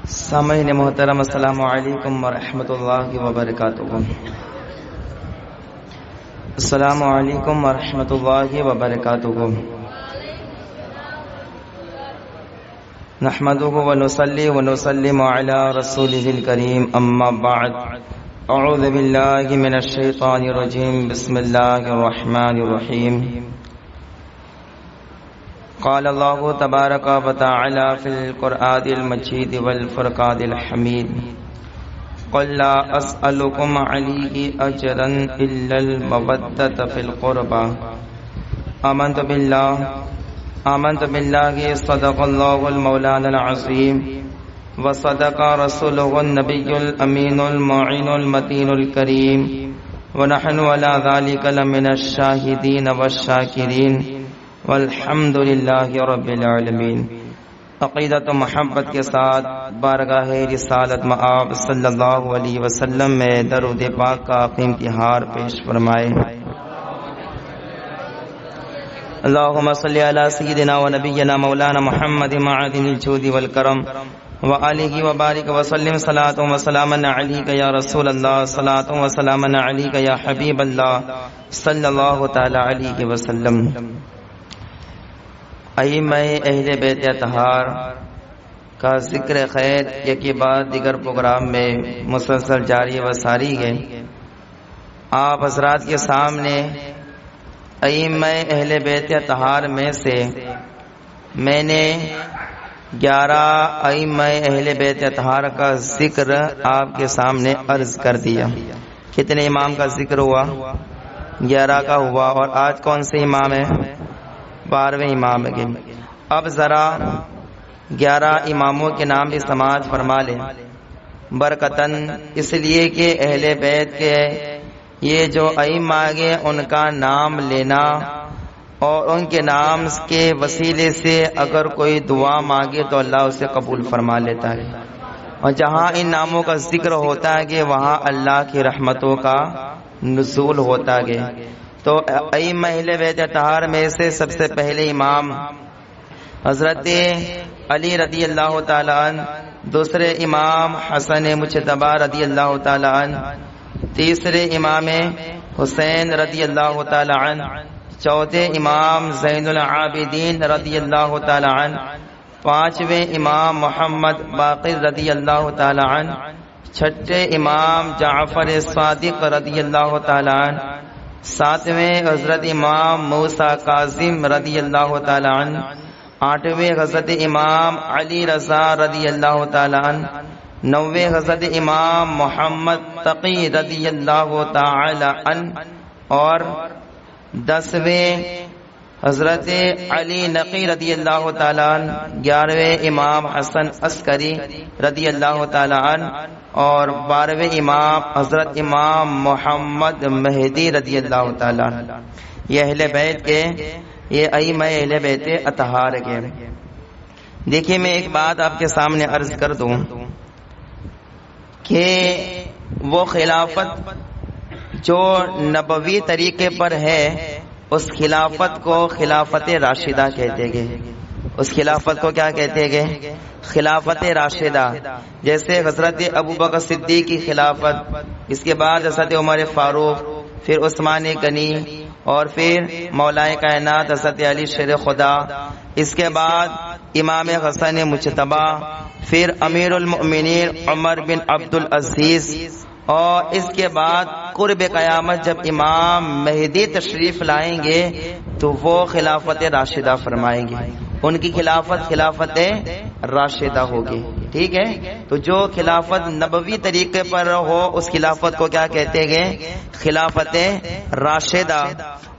سامعین محترم، السلام علیکم ورحمۃ اللہ وبرکاتہ۔ السلام علیکم ورحمۃ اللہ وبرکاتہ۔ نحمده ونصلي ونسلم على رسوله الكريم، اما بعد، اعوذ باللہ من الشیطان الرجیم، بسم اللہ الرحمن الرحیم۔ قال اللہ تبارک و تعالی فی القرآن المجید والفرقان الحمید، قل لا اسألکم علیہ اجرا الا المودۃ فی القربى، آمنت باللہ صدق اللہ المولانا العظیم وصدق رسولہ النبی الامین المعین المتین الکریم، ونحن علی ذلک لمن الشاہدین والشاکرین، والحمد للہ رب العالمین۔ عقیدت و محبت کے ساتھ بارگاہ رسالت مآب صلی اللہ علیہ وسلم میں درود پاک کا قیمتی ہار پیش فرمائے۔ اللہم صلی علی سیدنا و نبینا مولانا محمد معدن الجود والکرم وآلہ وبارک وسلم، صلاۃ و سلاما علیک یا رسول اللہ، صلاۃ و سلاما علیک یا حبیب اللہ صلی اللہ تعالی علیہ وسلم۔ ائمہ اہل بیت اطہار کا ذکر خیر یکی بعد دیگر پروگرام میں مسلسل جاری و ساری ہے۔ آپ حضرات کے سامنے ائمہ اہل بیت اطہار میں سے میں نے 11 ائمہ اہل بیت اطہار کا ذکر آپ کے سامنے عرض کر دیا۔ کتنے امام کا ذکر ہوا؟ 11 کا ہوا، اور آج کون سے امام ہیں؟ 12ویں امام ہے۔ اب ذرا 11 اماموں کے نام بھی سماعت فرما لیں، برکتاً اس لیے کہ اہل بیت کے یہ جو ائمہ آگے ان کا نام لینا اور ان کے نام کے وسیلے سے اگر کوئی دعا مانگے تو اللہ اسے قبول فرما لیتا ہے، اور جہاں ان ناموں کا ذکر ہوتا ہے کہ وہاں اللہ کی رحمتوں کا نزول ہوتا ہے۔ تو ائمہ اہل بیت اطہار میں سے سب سے پہلے امام حضرت علی رضی اللہ تعالی عنہ، دوسرے امام حسن مجتبی رضی اللہ تعالی عنہ، تیسرے امام حسین رضی اللہ تعالی عنہ، چوتھے امام زین العابدین رضی اللہ تعالی عنہ، پانچویں امام محمد باقر رضی اللہ تعالی عنہ، چھٹے امام جعفر صادق رضی اللہ تعالی عنہ، ساتویں حضرت امام موسیٰ کاظم رضی اللہ تعالی عنہ، آٹھویں حضرت امام علی رضا رضی اللہ تعالی عنہ، نویں حضرت امام محمد تقی رضی اللہ تعالی عنہ، اور 10ویں حضرت علی نقی رضی اللہ تعالی عنہ، 11ویں امام حسن عسکری رضی اللہ تعالی عنہ، اور 12ویں امام حضرت امام محمد مہدی رضی اللہ تعالی عنہ۔ یہ اہل بیت کے، یہ ائمہ اہل بیت اطہار کے۔ دیکھیے میں ایک بات آپ کے سامنے عرض کر دوں کہ وہ خلافت جو نبوی طریقے پر ہے اس خلافت کو خلافت راشدہ کہتے گئے۔ اس خلافت کو کیا کہتے گئے؟ خلافت راشدہ۔ جیسے حضرت ابو بکر صدیق کی خلافت، اس کے بعد حضرت عمر فاروق، پھر عثمان غنی، اور پھر مولا کائنات حضرت علی شیر خدا، اس کے بعد امام حسن مجتبی، پھر امیر المؤمنین عمر بن عبد العزیز، اور اس کے بعد قرب قیامت جب امام مہدی تشریف لائیں گے تو وہ خلافت راشدہ فرمائیں گے۔ ان کی خلافت راشدہ ہوگی، ٹھیک ہے۔ تو جو خلافت نبوی طریقے پر ہو اس خلافت کو کیا کہتے گے؟ خلافت راشدہ۔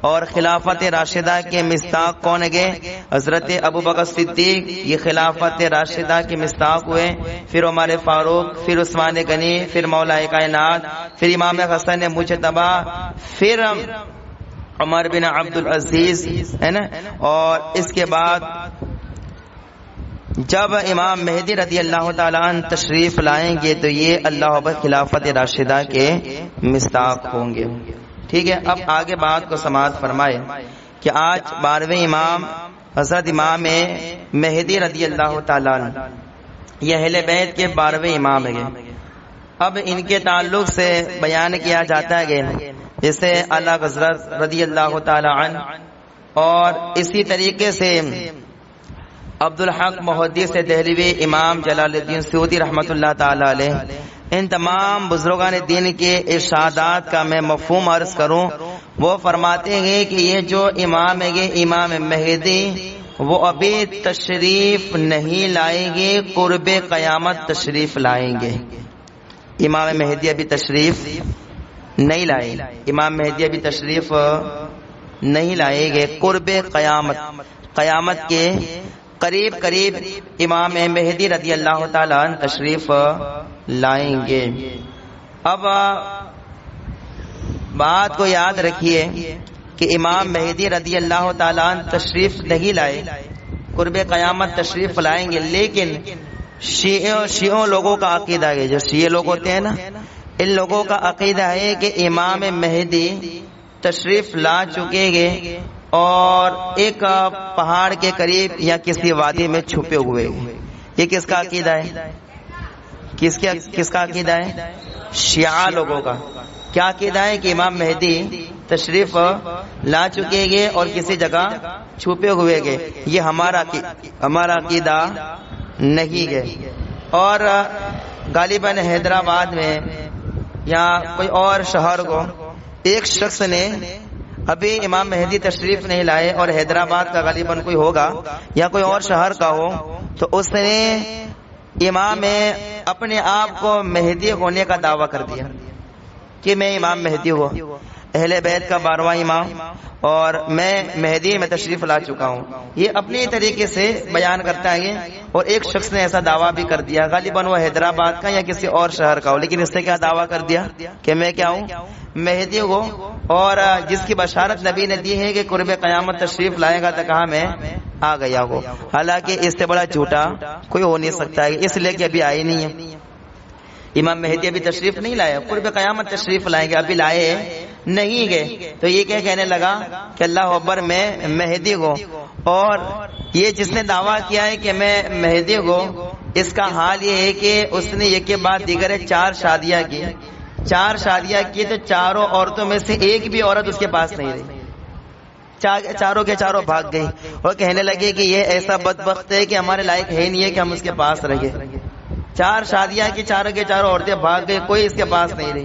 اور خلافت راشدہ کے مصداق کون گے؟ حضرت ابو بکر صدیق، یہ خلافت راشدہ کے مصداق ہوئے۔ پھر عمر فاروق، پھر عثمان غنی، پھر مولا کائنات، پھر امام حسن مجتبی، پھر عمر بن عبد العزیز، ہے نا۔ اور اس کے بعد جب امام مہدی رضی اللہ تعالیٰ عنہ تشریف لائیں گے تو یہ اللہ اکبر خلافت راشدہ کے مصداق ہوں گے، ٹھیک ہے، اب آگے بات کو سماعت فرمائے کہ آج 12ویں امام حضرت امام مہدی رضی اللہ تعالیٰ عنہ، یہ اہل بیت کے 12ویں امام ہیں۔ اب ان کے تعلق سے بیان کیا جاتا ہے جیسے اعلیٰ حضرت رضی اللہ تعالیٰ عنہ، اور اسی طریقے سے عبدالحق محدث دہلوی، امام جلال الدین سیوطی رحمۃ اللہ تعالی علیہ، ان تمام بزرگان دین کے ارشادات کا میں مفہوم عرض کروں، وہ فرماتے ہیں کہ یہ جو امام ہے امام مہدی، وہ ابھی تشریف نہیں لائیں گے، قرب قیامت تشریف لائیں گے۔ امام مہدی ابھی تشریف نہیں لائے، امام مہدی ابھی تشریف نہیں لائیں گے، قرب قیامت، قیامت کے قریب قریب امام مہدی رضی اللہ تعالیٰ عنہ تشریف لائیں گے۔ اب بات کو یاد رکھیے کہ امام مہدی رضی اللہ تعالیٰ عنہ تشریف نہیں لائے، قرب قیامت تشریف لائیں گے، لیکن شیعوں لوگوں کا عقیدہ ہے، جو شیعہ لوگ ہوتے ہیں نا، ان لوگوں کا عقیدہ ہے کہ امام مہدی تشریف لا چکے گے اور ایک پہاڑ کے قریب یا کسی وادی میں چھپے ہوئے۔ یہ کس کا عقیدہ ہے؟ کس کا عقیدہ ہے؟ شیعہ لوگوں کا۔ کیا عقیدہ ہے کہ امام مہدی تشریف لا چکے گے اور کسی جگہ چھپے ہوئے گے۔ یہ ہمارا عقیدہ نہیں ہے۔ اور غالباً حیدرآباد میں یا کوئی اور شہر کو ایک شخص نے ابھی امام مہدی تشریف نہیں لائے، اور حیدرآباد کا غالباً کوئی ہوگا یا کوئی اور شہر کا ہو، تو اس نے امام اپنے آپ کو مہدی ہونے کا دعویٰ کر دیا کہ میں امام مہدی ہوں، اہل بیت کا 12واں امام، اور میں مہدی میں تشریف لا چکا ہوں۔ یہ اپنے طریقے سے بیان کرتا ہے، اور ایک شخص نے ایسا دعویٰ بھی کر دیا، غالباً وہ حیدرآباد کا یا کسی اور شہر کا ہو، لیکن اس نے کیا دعویٰ کر دیا کہ میں کیا ہوں؟ مہدی ہوں، اور جس کی بشارت نبی نے دی ہے کہ قرب قیامت تشریف لائے گا، تو کہا میں آ گیا ہوں۔ حالانکہ اس سے بڑا جھوٹا کوئی ہو نہیں سکتا ہے، اس لیے کہ ابھی آئی نہیں ہے، امام مہدی ابھی تشریف نہیں لائے، قرب قیامت تشریف لائیں گے، ابھی لائے نہیں گئے۔ تو یہ کیا کہنے لگا کہ اللہ اکبر میں مہدی ہوں، اور یہ جس نے دعویٰ کیا ہے کہ میں مہدی ہوں، اس کا حال یہ ہے کہ اس نے ایک کے بعد دیگر 4 شادیاں کی، 4 شادیاں کی، تو چاروں عورتوں میں سے ایک بھی عورت اس کے پاس نہیں رہی، چاروں کے چاروں بھاگ گئی، اور کہنے لگے کہ یہ ایسا بدبخت ہے کہ ہمارے لائق ہے نہیں ہے کہ ہم اس کے پاس رہیں۔ 4 شادیاں کی، چاروں کے چاروں عورتیں بھاگ گئی، کوئی اس کے پاس نہیں رہی،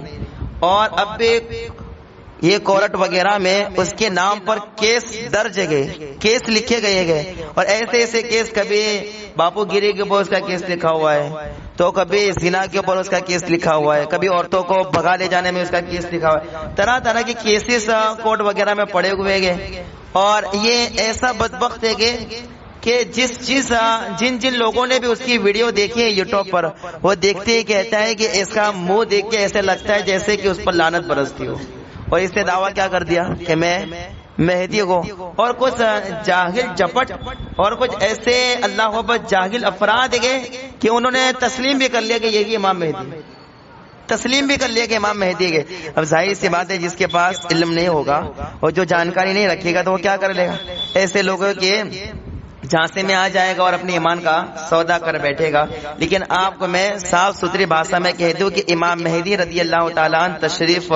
اور اب بھی یہ کورٹ وغیرہ میں اس کے نام پر کیس درج گئے، کیس لکھے گئے، اور ایسے ایسے کیس، کبھی باپو گیری کے اوپر اس کا کیس لکھا ہوا ہے، تو کبھی زنا کے اوپر اس کا کیس لکھا ہوا ہے، کبھی عورتوں کو بھگا لے جانے میں اس کا کیس لکھا ہوا ہے، طرح طرح کے کیسز کورٹ وغیرہ میں پڑے ہوئے گئے۔ اور یہ ایسا بدبخت ہے کہ جن لوگوں نے بھی اس کی ویڈیو دیکھی ہے یوٹیوب پر، وہ دیکھتے ہی کہتا ہے کہ اس کا منہ دیکھ کے ایسے لگتا ہے جیسے کہ اس پر لعنت برستی ہو، اور اس نے دعویٰ کیا کر دیا کہ میں مہدی کو۔ اور کچھ جاہل جپٹ اور کچھ ایسے اللہ اکبر جاہل افراد گئے کہ انہوں نے تسلیم بھی کر لیا کہ یہی امام مہدی، تسلیم بھی کر لیا کہ امام مہدی گئے۔ اب ظاہر سی بات ہے، جس کے پاس علم نہیں ہوگا اور جو جانکاری نہیں رکھے گا تو وہ کیا کر لے گا؟ ایسے لوگوں کے جھانسے میں آ جائے گا اور اپنے ایمان کا سودا کر بیٹھے گا۔ لیکن آپ کو میں صاف ستھری بھاشا میں کہہ دوں کہ امام مہدی رضی اللہ تعالیٰ عنہ تشریف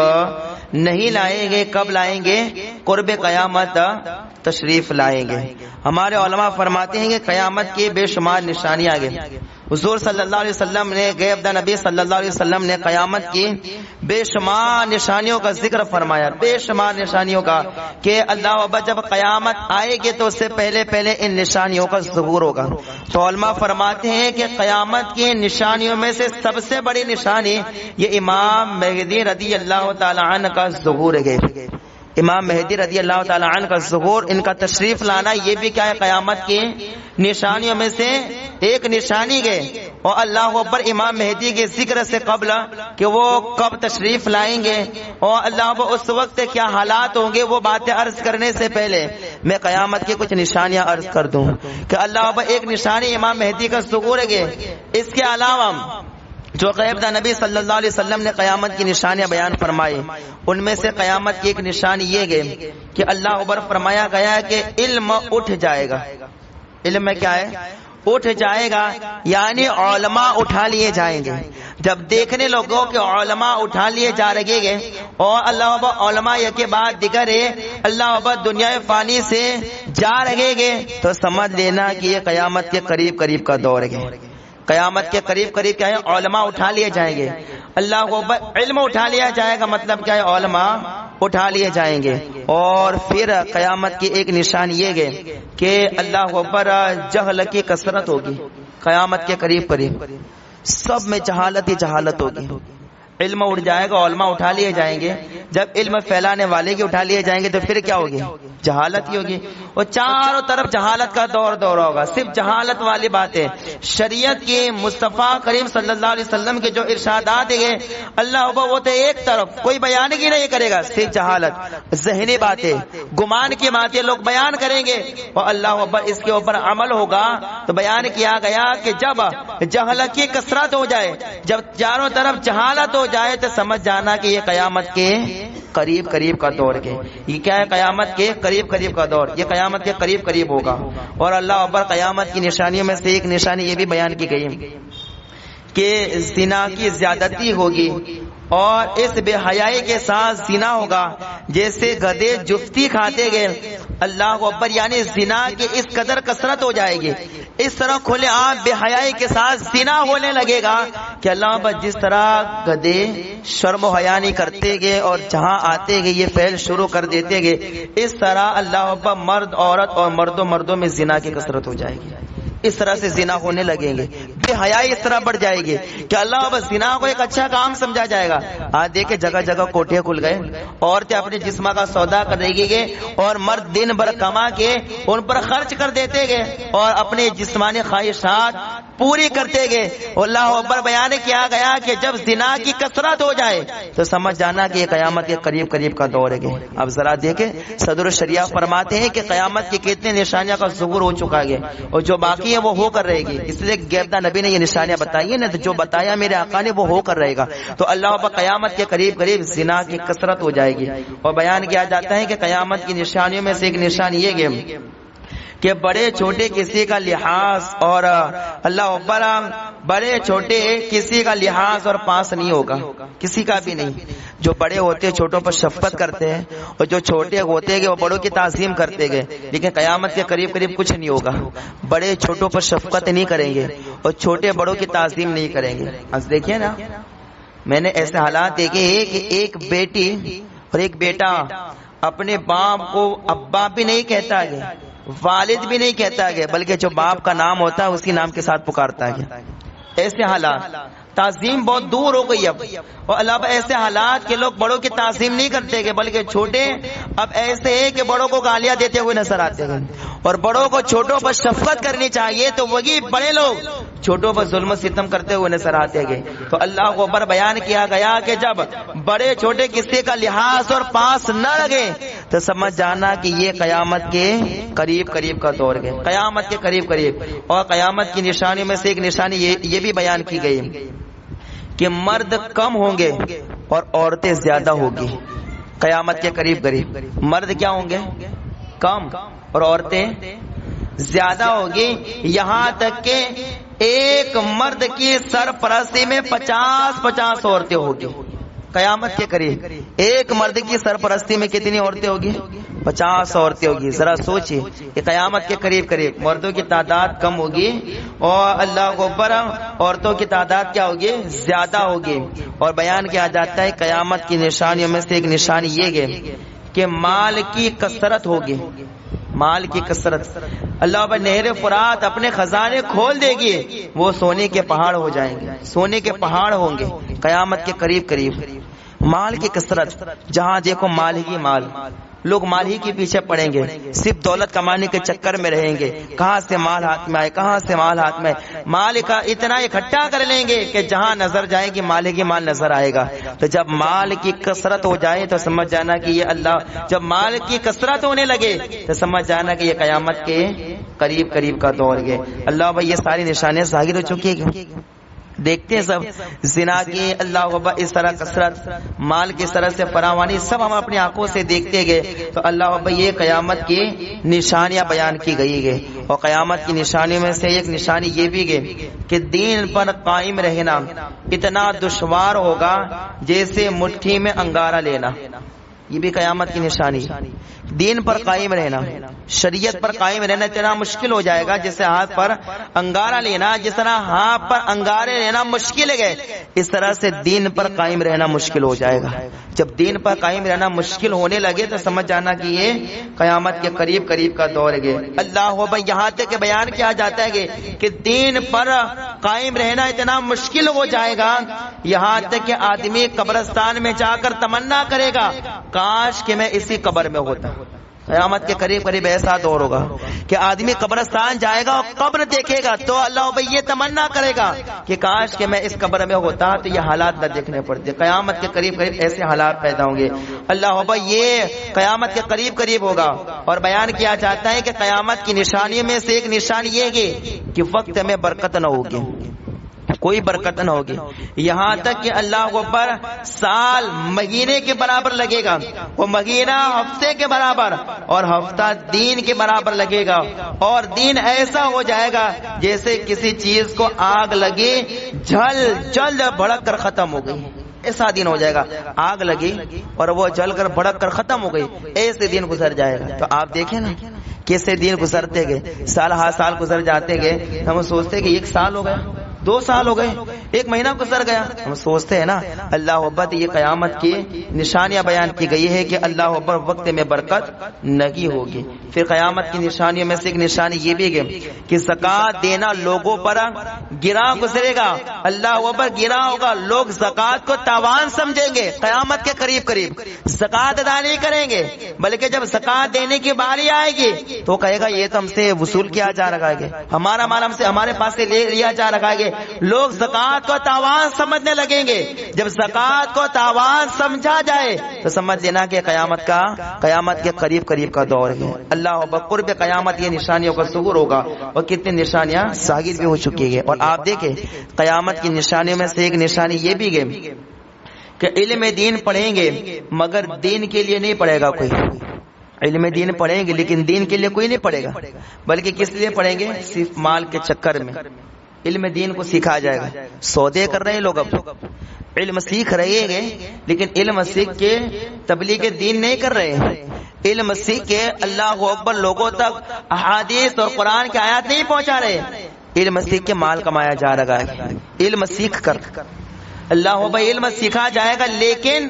نہیں لائیں گے۔ کب لائیں گے؟ قرب قیامت تشریف لائیں گے۔ ہمارے علماء فرماتے ہیں کہ قیامت کی بے شمار نشانیاں آگے، حضور صلی اللہ علیہ وسلم نے، غیب داں نبی صلی اللہ علیہ وسلم نے قیامت کی بے شمار نشانیوں کا ذکر فرمایا، بے شمار نشانیوں کا، کہ اللہ اکبر جب قیامت آئے گی تو اس سے پہلے ان نشانیوں کا ظہور ہوگا۔ تو علماء فرماتے ہیں کہ قیامت کی نشانیوں میں سے سب سے بڑی نشانی یہ امام مہدی رضی اللہ تعالی عنہ کا ظہور ہے۔ امام مہدی رضی اللہ تعالی عنہ کا ظہور، ان کا تشریف لانا، یہ بھی کیا ہے؟ قیامت کی نشانیوں میں سے ایک نشانی گئے۔ اور اللہ اکبر امام مہدی کے ذکر سے قبل کہ وہ کب تشریف لائیں گے اور اللہ اکبر اس وقت کیا حالات ہوں گے، وہ باتیں عرض کرنے سے پہلے میں قیامت کی کچھ نشانیاں عرض کر دوں کہ اللہ اکبر ایک نشانی امام مہدی کا ظہور ہے۔ اس کے علاوہ جو غیب دا نبی صلی اللہ علیہ وسلم نے قیامت کی نشانیاں بیان فرمائے، ان میں سے قیامت کی ایک نشانی یہ گئے کہ اللہ اکبر فرمایا گیا ہے کہ علم اٹھ جائے گا۔ علم میں کیا ہے؟ اٹھ جائے گا، یعنی علماء اٹھا لیے جائیں گے۔ جب دیکھنے لوگوں کے علماء اٹھا لیے جا رہے گے اور اللہ اکبر علماء کے بعد دیگر اللہ اکبر دنیا فانی سے جا رہے گے، تو سمجھ لینا کہ یہ قیامت کے قریب قریب کا دور ہے۔ قیامت کے قریب قریب کیا ہے؟ علماء اٹھا لیے جائیں گے۔ اللہ کو علم اٹھا لیا جائے گا، مطلب کیا ہے؟ علماء اٹھا لیے جائیں گے۔ اور پھر قیامت کی ایک نشان یہ ہے کہ اللہ کو پر جہل کی کثرت ہوگی۔ قیامت کے قریب قریب سب میں جہالت ہی جہالت ہوگی۔ علم اٹھ جائے گا، علماء اٹھا لیے جائیں گے۔ جب علم پھیلانے والے کے اٹھا لیے جائیں گے تو پھر کیا ہوگی؟ جہالت ہی ہوگی، اور چاروں طرف جہالت کا دور ہوگا، صرف جہالت والی باتیں۔ شریعت کی مصطفیٰ کریم صلی اللہ علیہ وسلم کے جو ارشادات ہیں اللہ وہ تو ایک طرف کوئی بیان کی نہیں کرے گا، صرف جہالت، ذہنی باتیں، گمان کی باتیں لوگ بیان کریں گے، اور اللہ اس کے اوپر عمل ہوگا۔ تو بیان کیا گیا کہ جب جہالت کی کثرت ہو جائے، جب چاروں طرف جہالت ہو جائے، تو سمجھ جانا کہ یہ قیامت کے قریب قریب کا دور ہے۔ یہ کیا ہے؟ قیامت کے قریب قریب کا دور، یہ قیامت کے قریب قریب ہوگا۔ اور اللہ اکبر قیامت کی نشانیوں میں سے ایک نشانی یہ بھی بیان کی گئی کہ زنا کی زیادتی ہوگی، اور اس بے حیائی کے ساتھ زنا ہوگا جیسے گدھے جفتی کھاتے گئے۔ اللہ اکبر، یعنی زنا کی اس قدر کثرت ہو جائے گی، اس طرح کھلے عام بے حیائی کے ساتھ زنا ہونے لگے گا کہ اللہ اکبر جس طرح گدھے شرم و حیا نہیں کرتے گئے اور جہاں آتے گئے یہ فعل شروع کر دیتے گئے، اس طرح اللہ اکبر مرد عورت اور مردوں میں زنا کی کثرت ہو جائے گی۔ اس طرح سے زنا ہونے لگیں گے، بے حیائی اس طرح بڑھ جائے گی کہ اللہ بس زنا کو ایک اچھا کام سمجھا جائے گا۔ آج دیکھیں جگہ جگہ کوٹھے کھل گئے، عورتیں اپنے جسم کا سودا کر رہی گے اور مرد دن بھر کما کے ان پر خرچ کر دیتے گئے اور اپنے جسمانی خواہشات پوری کرتے گئے۔ اللہ اکبر، بیان کیا گیا کہ جب زنا کی کثرت ہو جائے تو سمجھ جانا کہ یہ قیامت کے قریب قریب کا دور ہے۔ اب ذرا دیکھیں صدر الشریعہ فرماتے ہیں کہ قیامت کی کتنے نشانیاں کا ظہور ہو چکا ہے اور جو باقی ہے وہ ہو کر رہے گی۔ اس لیے غیب نبی نے یہ نشانیاں بتائی ہیں نا، تو جو بتایا میرے آقا نے وہ ہو کر رہے گا۔ تو اللہ پر قیامت کے قریب قریب زنا کی کثرت ہو جائے گی۔ اور بیان کیا جاتا ہے کہ قیامت کی نشانیوں میں سے ایک نشانی یہ ہے کہ بڑے چھوٹے کسی کا لحاظ اور اللہ اکبر بڑے چھوٹے کسی کا لحاظ اور پاس نہیں ہوگا، کسی کا بھی نہیں۔ جو بڑے ہوتے ہیں چھوٹوں پر شفقت کرتے ہیں اور جو چھوٹے ہوتے ہیں وہ بڑوں کی تعظیم کرتے گئے، لیکن قیامت کے قریب قریب کچھ نہیں ہوگا۔ بڑے چھوٹوں پر شفقت نہیں کریں گے اور چھوٹے بڑوں کی تعظیم نہیں کریں گے۔ اب دیکھیے نا، میں نے ایسے حالات دیکھے ہیں کہ ایک بیٹی اور ایک بیٹا اپنے باپ کو ابا بھی نہیں کہتا ہے، والد بھی نہیں کہتا ہے، بلکہ جو باپ کا نام ہوتا ہے اسی نام کے ساتھ پکارتا ہے۔ ایسے حالات، تعظیم بہت دور ہو گئی اب، اور اللہ ایسے حالات کے لوگ بڑوں کی تعظیم نہیں کرتے گے بلکہ چھوٹے اب ایسے ہے کہ بڑوں کو گالیاں دیتے ہوئے نظر آتے ہیں، اور بڑوں کو چھوٹوں پر شفقت کرنی چاہیے تو وہی بڑے لوگ چھوٹوں پر ظلم و ستم کرتے ہوئے نظر آتے گئے۔ تو اللہ کو اوپر بیان کیا گیا کہ جب بڑے چھوٹے کسی کا لحاظ اور پاس نہ لگے تو سمجھ جانا کہ یہ قیامت کے قریب قریب کا دور ہے، قیامت کے قریب قریب۔ اور قیامت کی نشانیوں میں سے ایک نشانی یہ بھی بیان کی گئی کہ مرد کم ہوں گے اور عورتیں زیادہ ہوگی۔ قیامت کے قریب قریب مرد کیا ہوں گے؟ کم، اور عورتیں زیادہ ہوگی، یہاں تک کہ ایک مرد کی سرپرستی میں 50 عورتیں ہوگی۔ قیامت کے قریب ایک مرد کی سرپرستی میں کتنی عورتیں ہوگی؟ 50 عورتیں ہوگی۔ ذرا سوچئے کہ قیامت کے قریب قریب مردوں کی تعداد کم ہوگی اور اللہ کو اوپر عورتوں کی تعداد کیا ہوگی؟ زیادہ ہوگی۔ اور بیان کیا جاتا ہے قیامت کی نشانیوں میں سے ایک نشانی یہ ہے کہ مال کی کثرت ہوگی، مال کی کثرت۔ اللہ پر نہر فرات اپنے خزانے کھول دے گی، وہ سونے کے پہاڑ ہو جائیں گے، سونے کے پہاڑ ہوں گے قیامت کے قریب قریب۔ مال کی کثرت، جہاں دیکھو مال ہی مال، لوگ مال ہی کے پیچھے پڑیں گے، صرف دولت کمانے کے چکر میں رہیں گے، کہاں سے مال ہاتھ میں آئے، کہاں سے مال ہاتھ میں، مال کا اتنا اکٹھا کر لیں گے کہ جہاں نظر جائے گی مال ہی مال نظر آئے گا۔ تو جب مال کی کثرت ہو جائے تو سمجھ جانا کہ یہ اللہ، جب مال کی کثرت ہونے لگے تو سمجھ جانا کہ یہ قیامت کے قریب قریب کا دور ہے۔ اللہ بھائی یہ ساری نشانیاں ظاہر ہو چکی ہیں، دیکھتے ہیں سب زنا کی اللہ اکبر اس طرح کثرت، مال کی طرح سے فراوانی، سب ہم اپنی آنکھوں سے دیکھتے گئے. تو اللہ اکبر یہ قیامت کی نشانیاں بیان کی گئی ہے. اور قیامت کی نشانیوں میں سے ایک نشانی یہ بھی ہے کہ دین پر قائم رہنا اتنا دشوار ہوگا جیسے مٹھی میں انگارہ لینا. یہ بھی قیامت کی نشانی. دین پر قائم رہنا، شریعت پر قائم رہنا اتنا مشکل ہو جائے گا جیسے ہاتھ پر انگارہ لینا، جس طرح ہاتھ پر انگارے لینا مشکل ہے اس طرح سے دین پر قائم رہنا مشکل ہو جائے گا. جب دین پر قائم رہنا مشکل ہونے لگے تو سمجھ جانا کہ یہ قیامت کے قریب قریب کا دور ہے. اللہ اکبر یہاں تک کہ بیان کیا جاتا ہے کہ دین پر قائم رہنا اتنا مشکل ہو جائے گا یہاں تک کہ آدمی قبرستان میں جا کر تمنا کرے گا کاش کہ میں اسی قبر میں ہوتا. قیامت کے قریب قریب ایسا دور ہوگا کہ آدمی قبرستان جائے گا اور قبر دیکھے گا تو اللہ بھائی یہ تمنا کرے گا کہ کاش کہ میں اس قبر میں ہوتا تو یہ حالات نہ دیکھنے پڑتے. قیامت کے قریب قریب ایسے حالات پیدا ہوں گے. اللہ بھائی یہ قیامت کے قریب قریب ہوگا. اور بیان کیا جاتا ہے کہ قیامت کی نشانیوں میں سے ایک نشانی یہ ہے کہ وقت میں برکت نہ ہوگی، کوئی برکت نہ ہوگی. یہاں تک کہ اللہ اکبر سال مہینے کے برابر لگے گا، وہ مہینہ ہفتے کے برابر اور ہفتہ دین کے برابر لگے گا. اور دین ایسا ہو جائے گا جیسے کسی چیز کو آگ لگی جل بھڑک کر ختم ہو گئی. ایسا دن ہو جائے گا، آگ لگی اور وہ جل کر بھڑک کر ختم ہو گئی، ایسے دن گزر جائے گا. تو آپ دیکھیں نا کیسے دن گزرتے گئے، سال ہر سال گزر جاتے گئے. ہم سوچتے کہ ایک سال ہو گیا، 2 سال ہو گئے، 1 مہینہ گزر گیا. ہم سوچتے ہیں نا اللہ اکبر یہ قیامت کی نشانیاں بیان کی گئی ہے کہ اللہ اکبر وقت میں برکت نہیں ہوگی. پھر قیامت کی نشانیوں میں سے ایک نشانی یہ بھی ہے کہ زکات دینا لوگوں پر گرا گزرے گا. اللہ اکبر گرا ہوگا، لوگ زکات کو تاوان سمجھیں گے. قیامت کے قریب قریب زکات ادا نہیں کریں گے، بلکہ جب زکات دینے کی باری آئے گی تو کہے گا یہ تو ہم سے وصول کیا جا رہا ہے، ہمارا مال ہم سے ہمارے پاس سے لے لیا جا رہا ہے. لوگ زکات کو تاوان سمجھنے لگیں گے. جب زکات کو تاوان سمجھا جائے تو سمجھ لینا کہ قیامت کے قریب قریب کا دور ہے. اللہ بقرب قیامت یہ نشانیوں کا ظہور ہوگا. اور کتنی نشانیاں ظاہر بھی ہو چکی ہیں. اور آپ دیکھیں قیامت کی نشانیوں میں سے ایک نشانی یہ بھی ہے کہ علم دین پڑھیں گے مگر دین کے لیے نہیں پڑھے گا کوئی. علم دین پڑھیں گے لیکن دین کے لیے کوئی نہیں پڑھے گا، بلکہ کس لیے پڑھیں گے؟ صرف مال کے چکر میں. علم دین کو سکھایا جائے گا. سودے کر رہے ہیں لوگ، اب علم سیکھ رہے ہیں لیکن علم سیکھ کے تبلیغ دین نہیں کر رہے ہیں. علم سیکھ کے اللہ اکبر لوگوں تک احادیث اور قرآن کی آیات نہیں پہنچا رہے. علم سیکھ کے مال کمایا جا رہا ہے. علم سیکھ کر اللہ بھائی علم سیکھا جائے گا لیکن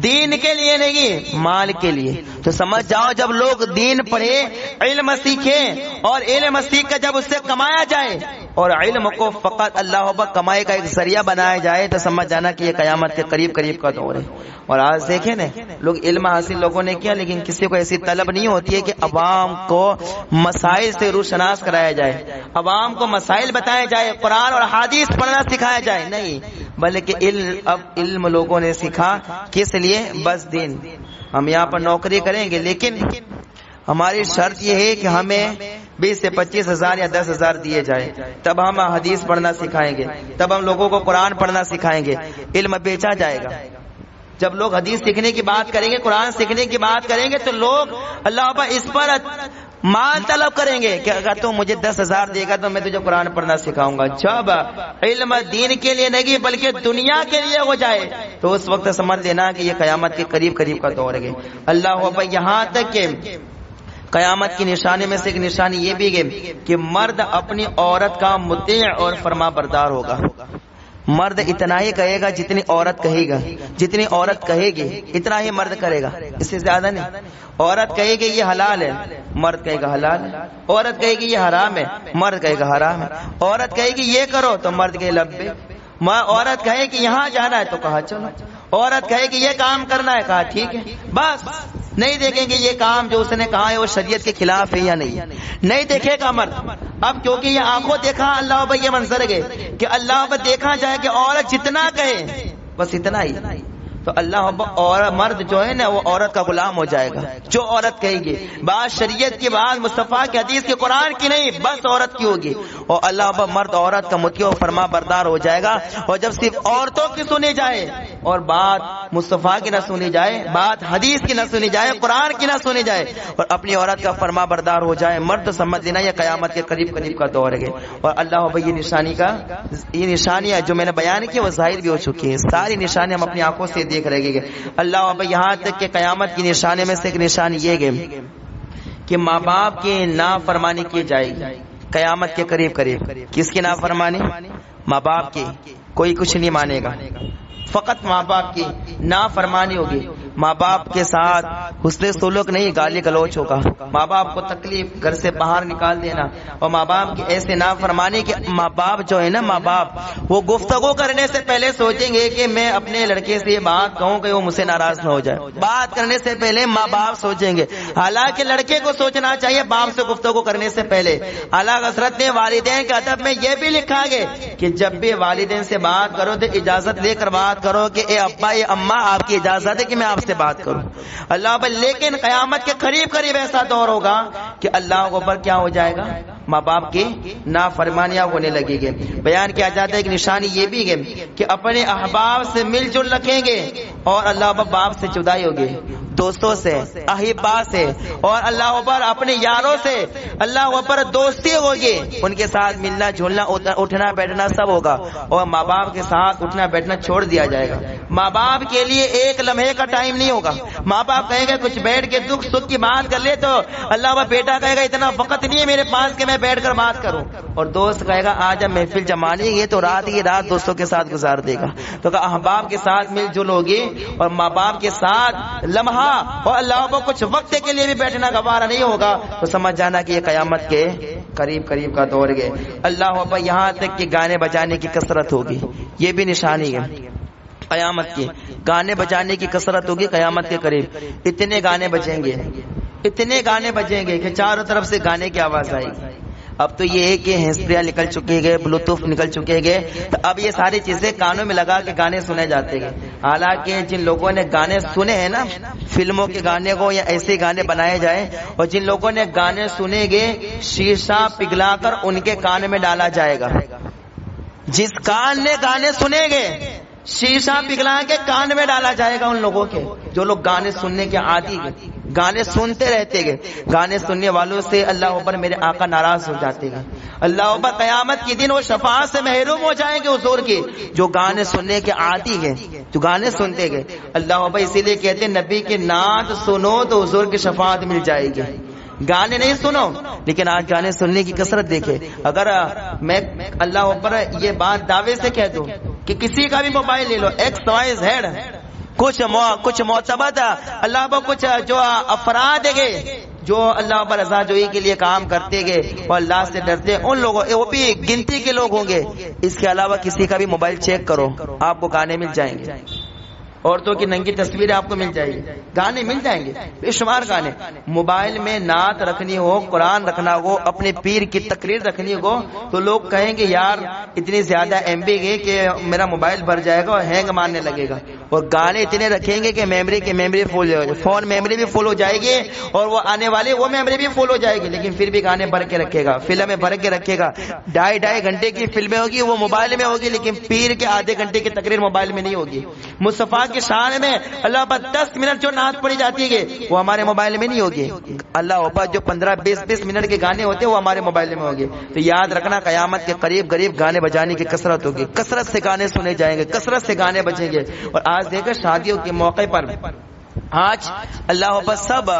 دین کے لیے نہیں، مال کے لیے. تو سمجھ جاؤ جب لوگ دین پڑھے، علم سیکھے اور علم سیکھ کر جب اس سے کمایا جائے اور علم کو فقط اللہ اکبر کمائی کا ایک ذریعہ بنایا جائے تو سمجھ جانا کہ یہ قیامت کے قریب قریب کا دور ہے. اور آج دیکھیں نا لوگ علم حاصل لوگوں نے کیا لیکن کسی کو ایسی طلب نہیں ہوتی ہے کہ عوام کو مسائل سے روشناس کرایا جائے، عوام کو مسائل بتایا جائے، قرآن اور حدیث پڑھنا سکھایا جائے. نہیں، بلکہ اب علم لوگوں نے سیکھا کس لیے؟ بس دین. ہم یہاں پر نوکری کریں گے لیکن ہماری شرط یہ ہے کہ ہمیں 20 سے 25 ہزار یا 10 ہزار دیے جائیں، تب ہم حدیث پڑھنا سکھائیں گے، تب ہم لوگوں کو قرآن پڑھنا سکھائیں گے. علم بیچا جائے گا. جب لوگ حدیث سیکھنے کی بات کریں گے، قرآن سیکھنے کی بات کریں گے تو لوگ اللہ پر اس پر مال طلب کریں گے کہ اگر تم مجھے 10 ہزار دے گا تو میں تجھے قرآن پڑھنا سکھاؤں گا. جب علم دین کے لیے نہیں بلکہ دنیا کے لیے ہو جائے تو اس وقت سمجھ لینا کہ یہ قیامت کے قریب قریب کا دور ہے. اللہ یہاں تک کہ قیامت کی نشانی میں سے ایک نشانی یہ بھی ہے کہ مرد اپنی عورت کا مطیع اور فرما بردار ہوگا. مرد اتنا ہی کہے گا جتنی عورت کہے گا، جتنی عورت کہے گی اتنا ہی مرد کرے گا، اس سے زیادہ نہیں. عورت کہے گی یہ حلال ہے، مرد کہے گا حلال ہے. عورت کہے گی یہ حرام ہے، مرد کہے گا حرام ہے. عورت کہے گی یہ کرو تو مرد کہے لبیک. عورت کہے کہ یہاں جانا ہے تو کہا چلو. عورت کہے کہ یہ کام کرنا ہے، کہا ٹھیک ہے. بس نہیں دیکھیں گے یہ کام جو اس نے کہا ہے وہ شریعت کے خلاف ہے یا نہیں دیکھے گا مرد. اب کیونکہ یہ آنکھوں دیکھا اللہ بھائی یہ منظر گئے کہ اللہ پر دیکھا جائے کہ عورت جتنا کہے بس اتنا ہی. تو اللہ اور مرد جو ہے نا وہ عورت کا غلام ہو جائے گا. جو عورت کہے گی بات شریعت کی، بات مصطفیٰ کی حدیث کی، قرآن کی نہیں، بس عورت کی ہوگی. اور اللہ مرد عورت کا مطیع و فرما بردار ہو جائے گا. اور جب صرف عورتوں کی سنی جائے اور بات مصطفیٰ کی نہ سنی جائے، بات حدیث کی نہ سنی جائے، قرآن کی نہ سنی جائے، اور اپنی عورت کا فرما بردار ہو جائے مرد، تو سمجھ لینا یہ قیامت کے قریب قریب کا دور ہے. اور اللہ یہ نشانیاں جو میں نے بیان کی وہ ظاہر بھی ہو چکی ہیں. ساری نشانیاں ہم اپنی آنکھوں سے دیکھ رہے گے. اللہ یہاں تک کہ قیامت کی نشانی میں سے ایک نشانی یہ ہے کہ ماں باپ کی نافرمانی کی جائے گی قیامت کے قریب قریب. کس کی نافرمانی؟ ماں باپ کی. کوئی کچھ نہیں مانے گا، فقط ماں باپ کی نافرمانی ہوگی. ماں باپ کے ساتھ حسن سلوک نہیں، گالی گلوچ ہوگا. ماں باپ کو تکلیف، گھر سے باہر نکال دینا، اور ماں باپ کی ایسے نافرمانی کہ ماں باپ جو ہے نا، ماں باپ وہ گفتگو کرنے سے پہلے سوچیں گے کہ میں اپنے لڑکے سے یہ بات کہوں کہ وہ مجھ سے ناراض نہ ہو جائے. بات کرنے سے پہلے ماں باپ سوچیں گے. حالانکہ لڑکے کو سوچنا چاہیے باپ سے گفتگو کرنے سے پہلے. اعلیٰ حضرت نے والدین کے ادب میں یہ بھی لکھا ہے کہ جب بھی والدین سے بات کرو تو اجازت لے کر بات کرو کہ اے ابا اے اماں آپ کی اجازت ہے کہ میں آپ سے بات کروں. اللہ لیکن قیامت کے قریب قریب ایسا دور ہوگا کہ اللہ کے اوپر کیا ہو جائے گا؟ ماں باپ کی نافرمانیاں ہونے لگے گی. بیان کیا جاتا ہے کہ نشانی یہ بھی ہے کہ اپنے احباب سے مل جل رکھیں گے، اور اللہ باپ سے جدائی ہوگی، دوستوں سے، احبا سے، اور اللہ پر اپنے یاروں سے اللہ پر دوستی ہوگی. ان کے ساتھ ملنا جھولنا، اٹھنا بیٹھنا سب ہوگا. اور ماں باپ کے ساتھ اٹھنا بیٹھنا چھوڑ دیا جائے گا. ماں باپ کے لیے ایک لمحے کا ٹائم نہیں ہوگا. ماں باپ کہیں گے کچھ بیٹھ کے دکھ سکھ کی بات کر لے، تو اللہ بیٹا کہے گا اتنا وقت نہیں ہے میرے پاس کہ میں بیٹھ کر بات کروں. اور دوست کہے گا آج ہم محفل جمانی ہے تو رات کی رات دوستوں کے ساتھ گزار دے گا. تو احباب کے ساتھ مل جل ہوگی، اور ماں باپ کے ساتھ لمحہ اور اللہ کو کچھ وقت کے لیے بھی بیٹھنا گوارا نہیں ہوگا. تو سمجھ جانا کہ یہ قیامت کے قریب قریب کا دور ہے. اللہ یہاں تک کہ گانے بجانے کی کثرت ہوگی، یہ بھی نشانی ہے قیامت کی. گانے بجانے کی کثرت ہوگی قیامت کے قریب. اتنے گانے بجیں گے، اتنے گانے بجیں گے کہ چاروں طرف سے گانے کی آواز آئے گی. اب تو یہ ہے کہ ہینسپریاں نکل چکے گئے، بلوٹوتھ نکل چکے گئے، تو اب یہ ساری چیزیں کانوں میں لگا کے گانے سنے جاتے ہیں. حالانکہ جن لوگوں نے گانے سنے ہیں نا، فلموں کے گانے کو یا ایسے گانے بنائے جائیں، اور جن لوگوں نے گانے سنے گے شیشہ پگھلا کر ان کے کان میں ڈالا جائے گا. جس کان نے گانے سنے گے شیشہ پگھلا کے کان میں ڈالا جائے گا ان لوگوں کے جو لوگ گانے سننے کے عادی ہیں، گانے سنتے رہتے گے. گانے سننے والوں سے اللہ اوپر میرے آقا ناراض ہو جاتے گا. اللہ اوپر قیامت کے دن وہ شفاعت سے محروم ہو جائیں گے حضور کی، جو گانے سننے کے عادی ہیں، جو گانے سنتے گے. اللہ اوپر اسی لیے کہتے ہیں نبی کی نعت سنو تو حضور کی شفاعت مل جائے گی. گانے نہیں سنو، لیکن آج گانے سننے کی کثرت دیکھے. اگر میں اللہ اوپر یہ بات دعوے سے کہہ دوں کہ کسی کا بھی موبائل لے لو، ایکس وائی زیڈ، کچھ معتبر اللہ پر کچھ جو افراد گے جو اللہ پر رضا جوئی کے لیے کام کرتے گے اور اللہ سے ڈرتے، ان لوگوں وہ بھی گنتی کے لوگ ہوں گے. اس کے علاوہ کسی کا بھی موبائل چیک کرو، آپ کو گانے مل جائیں گے. عورتوں کی ننگی تصویریں آپ کو مل جائے گی، گانے مل جائیں گے، بے شمار گانے. موبائل میں نعت رکھنی ہو، قرآن رکھنا ہو، اپنے پیر کی تقریر رکھنی ہو، تو لوگ کہیں گے یار اتنی زیادہ ایم بی گئے کہ میرا موبائل بھر جائے گا اور ہینگ مارنے لگے گا. اور گانے اتنے رکھیں گے کہ میموری فل ہو جائے گی، فون میموری بھی فل ہو جائے گی، اور وہ آنے والی وہ میموری بھی فل ہو جائے گی. لیکن پھر بھی گانے بھر کے رکھے گا، فلمیں بھر کے رکھے گا. 2.5 گھنٹے کی فلمیں ہوگی وہ موبائل میں ہوگی، لیکن پیر کے آدھے گھنٹے کی تقریر موبائل میں نہیں ہوگی. مصطفیٰ کی شان میں اللہ پر 10 منٹ جو نعت پڑھی جاتی ہے وہ ہمارے موبائل میں نہیں ہوگی. اللہ پر جو 15-20 منٹ کے گانے ہوتے ہیں وہ ہمارے موبائل میں ہوگی. تو یاد رکھنا قیامت کے قریب قریب گانے بجانے کی کثرت ہوگی، کثرت سے گانے سنے جائیں گے، کثرت سے گانے بجیں گے. اور آج دیکھیں شادیوں کے موقع پر آج اللہ پر سب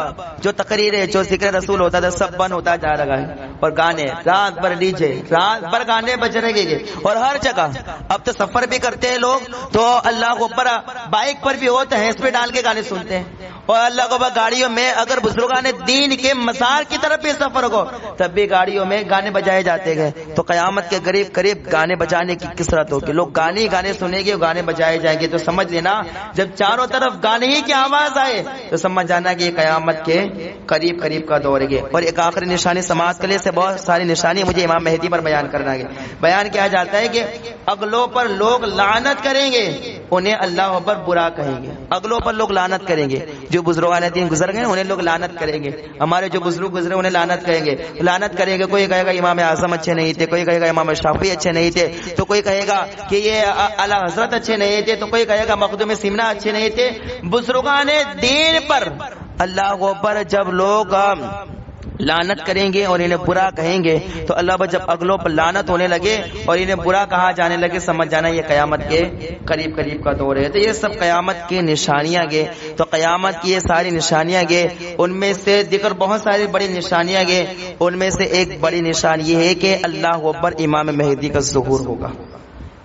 جو تقریریں جو ذکر رسول ہوتا تھا سب بند ہوتا جا رہا ہے، اور گانے رات بھر ڈیجے، رات بھر گانے بج رہے گے. اور ہر جگہ اب تو سفر بھی کرتے ہیں لوگ تو اللہ کو اوپر بائک پر بھی ہو تو ہینس پہ ڈال کے گانے سنتے ہیں. اور اللہ کو گاڑیوں میں اگر بزرگان دین کے مزار کی طرف بھی سفر ہو تب بھی گاڑیوں میں گانے بجائے جاتے گئے. تو قیامت کے قریب قریب گانے بجانے کی کثرت ہوگی، لوگ گانے سنیں گے، گانے بجائے جائیں گے. تو سمجھ لینا جب چاروں طرف گانے ہی کی آواز آئے تو سمجھ جانا کہ یہ قیامت کے قریب قریب کا دور ہے. اور ایک آخری نشانی سماعت کے لیے سے بہت ساری نشانی مجھے امام مہدی پر بیان کرنا ہے. بیان کیا جاتا ہے کہ اگلوں پر لوگ لعنت کریں گے انہیں اللہ اکبر برا کہیں گے، اگلوں پر لوگ لعنت کریں گے. جو بزرگان دین گزر گئے انہیں لوگ لعنت کریں گے، ہمارے جو بزرگ گزرے انہیں لعنت کریں گے. لعنت کریں گے، کوئی کہے گا امام اعظم اچھے نہیں تھے، کوئی کہے گا امام شافعی اچھے نہیں تھے، تو کوئی کہے گا کہ یہ اعلی حضرت اچھے نہیں تھے، تو کوئی کہے گا مخدوم سمنا اچھے نہیں تھے. بزرگان دین پر اللہ اکبر جب لوگ لعنت کریں گے اور انہیں برا کہیں گے تو اللہ جب اگلوں پر لعنت ہونے لگے اور انہیں برا کہا جانے لگے، سمجھ جانا یہ قیامت کے قریب قریب کا دور ہے. تو یہ سب قیامت کی نشانیاں گے. تو قیامت کی یہ ساری نشانیاں گے، ان میں سے ذکر بہت ساری بڑی نشانیاں گے. ان میں سے ایک بڑی نشان یہ ہے کہ اللہ اکبر امام مہدی کا ظہور ہوگا،